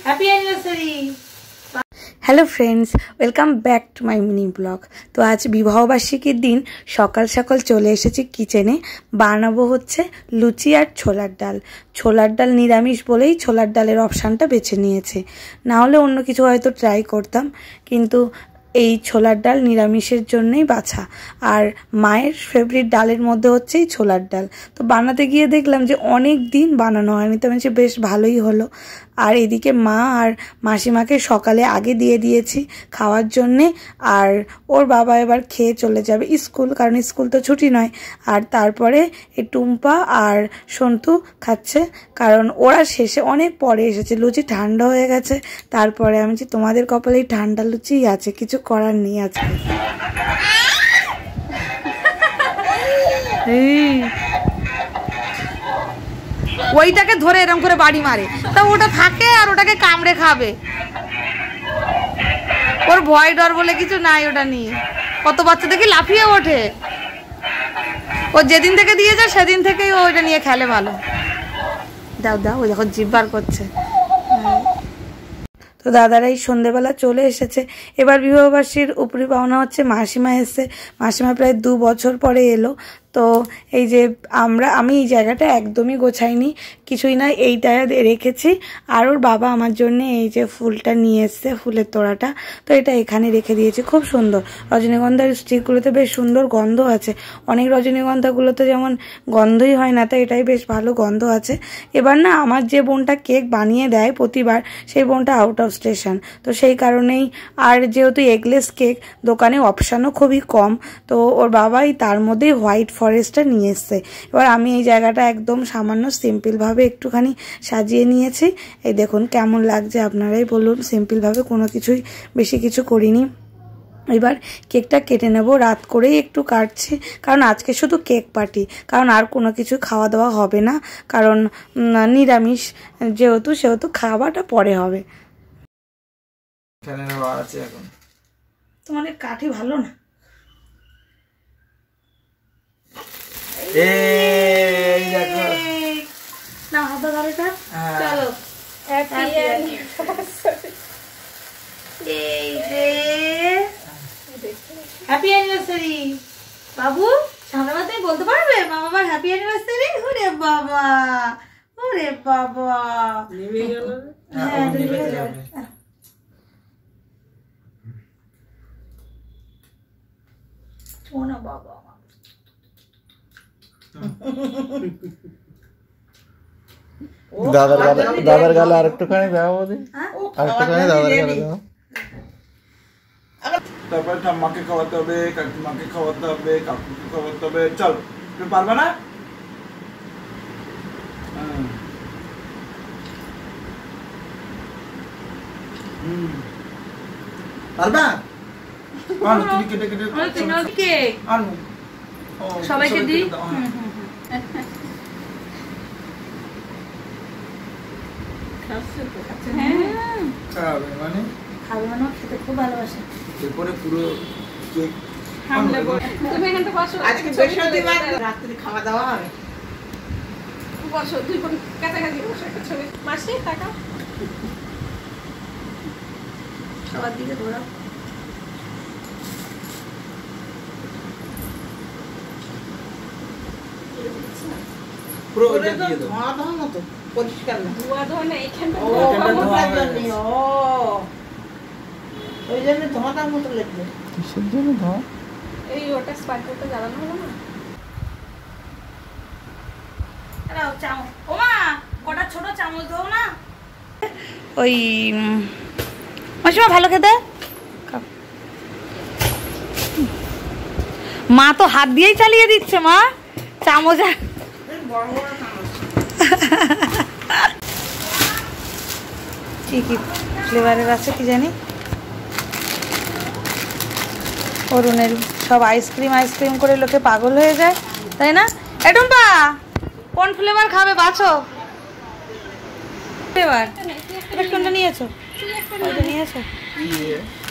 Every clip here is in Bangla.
Happy anniversary. Hello friends, welcome back to my mini blog. তো আজ বিবাহবার্ষিকীর দিন সকাল সকাল চলে এসেছি কিচেনে। বানাবো হচ্ছে লুচি আর ছোলার ডাল। ছোলার ডাল নিরামিষ বলেই ছোলার ডালের অপশানটা বেছে নিয়েছে, না হলে অন্য কিছু হয়তো ট্রাই করতাম, কিন্তু এই ছোলার ডাল নিরামিষের জন্যই বাছা। আর মায়ের ফেভারিট ডালের মধ্যে হচ্ছে এই ছোলার ডাল। তো বানাতে গিয়ে দেখলাম যে অনেক দিন বানানো হয়নি, তো আমি বেশ ভালোই হলো। আর এদিকে মা আর মাসিমাকে সকালে আগে দিয়ে দিয়েছি খাওয়ার জন্যে, আর ওর বাবা এবার খেয়ে চলে যাবে স্কুল, কারণ স্কুল তো ছুটি নয়। আর তারপরে এই টুম্পা আর সন্তু খাচ্ছে, কারণ ওরা শেষে অনেক পরে এসেছে, লুচি ঠান্ডা হয়ে গেছে। তারপরে আমি যে তোমাদের কপালেই ঠান্ডা লুচিই আছে, কিছু করার নেই আজকে। ওইটাকে ধরে এরকম করে বাড়ি মারে, তা ওটা থাকে আর ওটাকে কামড়ে খাবে। ওর ভয় ডর বলে কিছু নাই ওটা নিয়ে। কত বাচ্চা দেখি লাফিয়ে ওঠে। ও যেদিন থেকে দিয়ে যায় সেদিন থেকেই ও ওইটা নিয়ে খেলে ভালো। দাও দাও, ওই যখন জিভ বার করছে। তো দাদারা এই সন্ধ্যেবেলা চলে এসেছে। এবার বিবাহবার্ষিকীর উপরি পাওনা হচ্ছে মাসিমা এসছে। মাসিমা প্রায় 2 বছর পরে এলো। তো এই যে আমি এই জায়গাটা একদমই গোছাইনি, কিছুই না, এইটা রেখেছি। আর ওর বাবা আমার জন্য এই যে ফুলটা নিয়ে এসছে, ফুলের তোড়াটা, তো এটা এখানে রেখে দিয়েছি। খুব সুন্দর, রজনীগন্ধার স্টিকগুলোতে বেশ সুন্দর গন্ধ আছে। অনেক রজনীগন্ধাগুলোতে যেমন গন্ধই হয় না, তো এটাই বেশ ভালো গন্ধ আছে। এবার না আমার যে বোনটা কেক বানিয়ে দেয় প্রতিবার, সেই বোনটা আউট অফ স্টেশন, তো সেই কারণেই। আর যেহেতু এগলেস কেক দোকানে অপশানও খুবই কম, তো ওর বাবাই তার মধ্যেই হোয়াইট ফরেস্টটা নিয়ে এসছে। এবার আমি এই জায়গাটা একদম সামান্য সিম্পলভাবে একটুখানি সাজিয়ে নিয়েছি। এই দেখুন কেমন লাগছে, আপনারাই বলুন। সিম্পলভাবে, কোনো কিছুই বেশি কিছু করিনি। এবার কেকটা কেটে নেব, রাত করেই একটু কাটছি, কারণ আজকে শুধু কেক পার্টি, কারণ আর কোনো কিছু খাওয়া দাওয়া হবে না, কারণ নিরামিষ সেহেতু খাওয়াটা পরে হবে। তোমাদের কাঠি ভালো না? না হাতে ধরেটা, চলো হ্যাপি অ্যানিভার্সারি। বাবু সামনে মাথায় বলতে পারবে মা বাবার হ্যাপি অ্যানিভার্সারি? ওরে বাবা, ওরে বাবা, নেমে গেল। হ্যাঁ নেমে যাবে। শোনা বাবা, দাদার গালে আরেকটুখানি দাও, আরেকটুখানি দাদার গালে দাও। তারপরে ঠাম্মাকে খাওয়াতে হবে, কাকিমাকে খাওয়াতে হবে, কাকুকে খাওয়াতে হবে। চল, তুমি পারবে না? পারবা? তুমি কেটে কেটে সবাইকে দিই। খাবে মানে খেতে খুব ভালোবাসে। এরপরে পুরো কেক আজকে বৃহস্পতিবার রাত্রি খাওয়া দাওয়া হবে। বসো, দুই বোন কাছাকাছি বসে একটা ছবি। মাসি টাকা সবার দিকে ঘোরাও। পুরো ওইটা দিয়ে দাও। ধোয়া ধোয়া মতো পরিষ্কার না, ধোয়া ধোয়া না, এইখানটা ওই জন্য ধোঁয়াটার মতো লাগবে। কিসের জন্য ধোঁয়া? এই ওটা স্পার্কলটা জ্বালানো হলো না। ওমা কটা ছোট চামচ দাও না। ওই মাসিমা ভালো খেতে। মা তো হাত দিয়েই চালিয়ে দিচ্ছে, মা চামচ বড় বড় চামচ। কি কি ফ্লেভারের আছে কি জানি। অরুণের সব আইসক্রিম করে লোকে পাগল হয়ে যায়, তাই না? এটুম্পা কোন ফ্লেভার খাবে বাছো? ফ্লেভার কোনটা নিয়েছো? ওইটা নিয়েছো?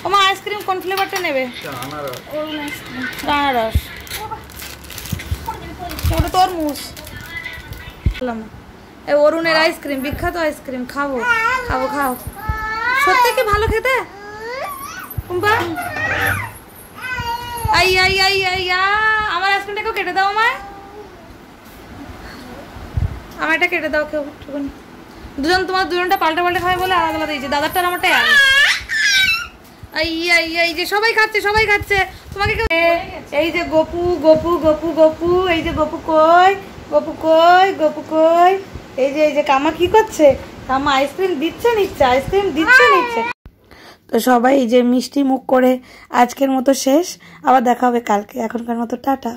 ওমা আইসক্রিম কোন ফ্লেভারটা নেবে? আনারস। ওটা তরমুজ। এই অরুণের আইসক্রিম, বিখ্যাত আইসক্রিম, খাবো খাবো খাও। সত্যি কি ভালো খেতে? কুম্পা আই আই আই আই আমার আইসক্রিমটাকেও কেটে দাও, আমার এটা কেটে দাও কেউ একটুখানি। তোমার দুজনটা পাল্টে পাল্টে খাবে বলে আলাদা আলাদা দিয়েছে, দাদারটা আর আমারটা আর আই আই আই যে সবাই খাচ্ছে সবাই খাচ্ছে। তোমাকে এই যে গপু গপু গপু গপু, এই যে গপু কই গপু কই গপু কই, এই যে কামা কি করছে? কামা আইসক্রিম দিচ্ছে নিচ্ছে, আইসক্রিম দিচ্ছে নিচ্ছে। তো সবাই এই যে মিষ্টি মুখ করে আজকের মতো শেষ, আবার দেখা হবে কালকে। এখনকার মতো টাটা।